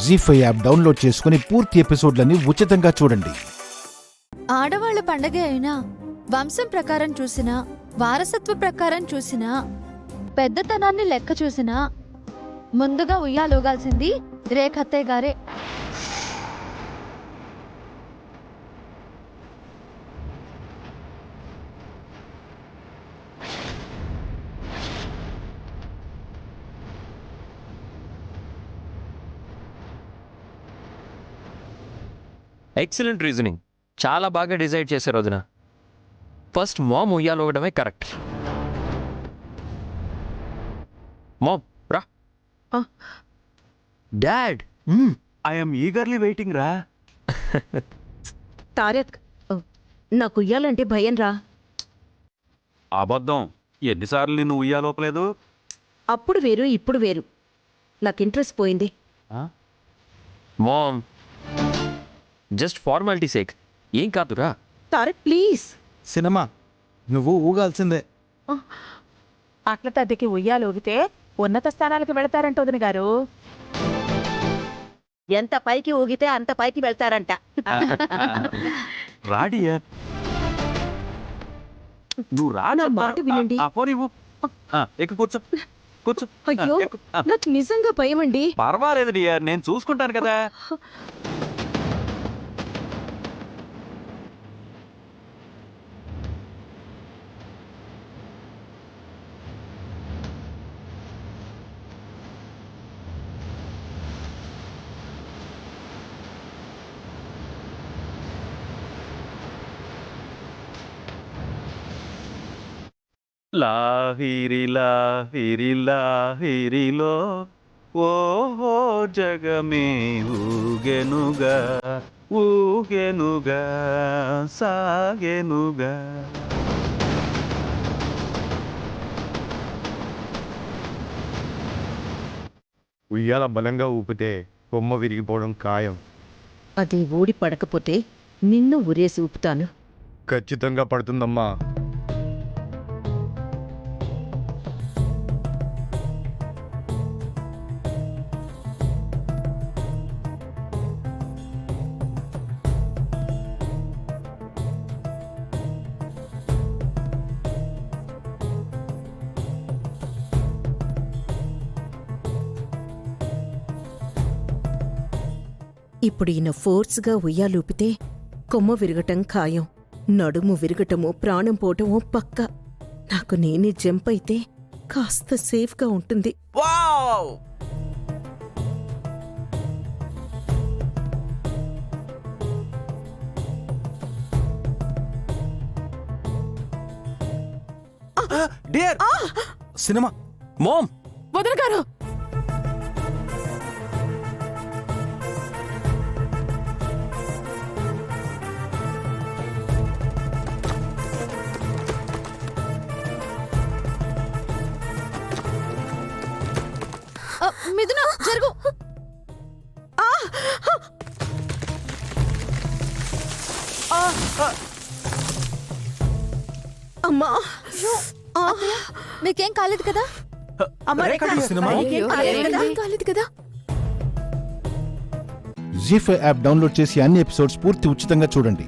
జీ5 app download చేసుకుని పూర్తి ఎపిసోడ్లని ఉచితంగా చూడండి. ఆడవాళ్ల పండగ అయినా వంశం ప్రకారం చూసినా, వారసత్వ ప్రకారం చూసినా, పెద్దతనాన్ని లెక్క చూసినా ముందుగా ఉయ్యాలోగాల్సింది రేఖత్తయ్య గారే. Excellent reasoning. చాలా బాగా డిసైడ్ చేసే రోజున ఫస్ట్ మామ్ ఉయ్యాలోగడమే కరెక్ట్. మామ్ రా. డాడ్, ఐఎమ్ ఈగర్లీ వెయిటింగ్ రా. తారక్, నాకు ఉయ్యాలంటే భయం రా. అబద్ధం. ఎన్నిసార్లు నిన్ను ఉయ్యాలోపలేదు? అప్పుడు వేరు, ఇప్పుడు వేరు. నాకు ఇంట్రెస్ట్ పోయింది. మామ్ జస్ట్ ఫార్మాలిటీ సేక్, ఏం కాదురా. తారక్ ప్లీజ్. సినిమా నువ్వు ఊగాల్సిందే. అట్ల తద్దికి ఉయ్యాలోగితే ఉన్నత స్థానాలకు వెళతారంట వదిన గారు. ఎంత పైకి ఊగితే అంత పైకి వెళ్తారంట. రాడియా, నువ్వు రా. నా మాట వినండి. ఫోన్ ఇవ్వు. ఎక్కు, కూర్చో కూర్చో. అయ్యో, ఎక్కు. నాకు నిజంగా భయం అండి. పర్వాలేదు డియర్, నేను చూసుకుంటాను కదా. లాహిరి లాహిరి లాహిరిలో ఓహో జగమే ఊగెనుగా ఊగెనుగా సాగెనుగా. ఉయ్యాల బలంగా ఊపితే కొమ్మ విరిగిపోవడం ఖాయం. అది ఊడి పడకపోతే నిన్ను ఉరేసి ఊపుతాను. ఖచ్చితంగా పడుతుందమ్మా. ఇప్పుడు ఈయన ఫోర్స్గా ఉయ్యాలూపితే కొమ్మ విరగటం ఖాయం. నడుము విరగటమో ప్రాణం పోవటమో పక్క. నాకు నేనే జంప్ అయితే కాస్త సేఫ్గా ఉంటుంది. Dear, cinema. మామ్ వదిన గారు, మిథున జరుగు. అమ్మా, మీకేం కాలేదు కదా? సినిమా కాలేదు కదా? జీ5 యాప్ డౌన్లోడ్ చేసి అన్ని ఎపిసోడ్స్ పూర్తి ఉచితంగా చూడండి.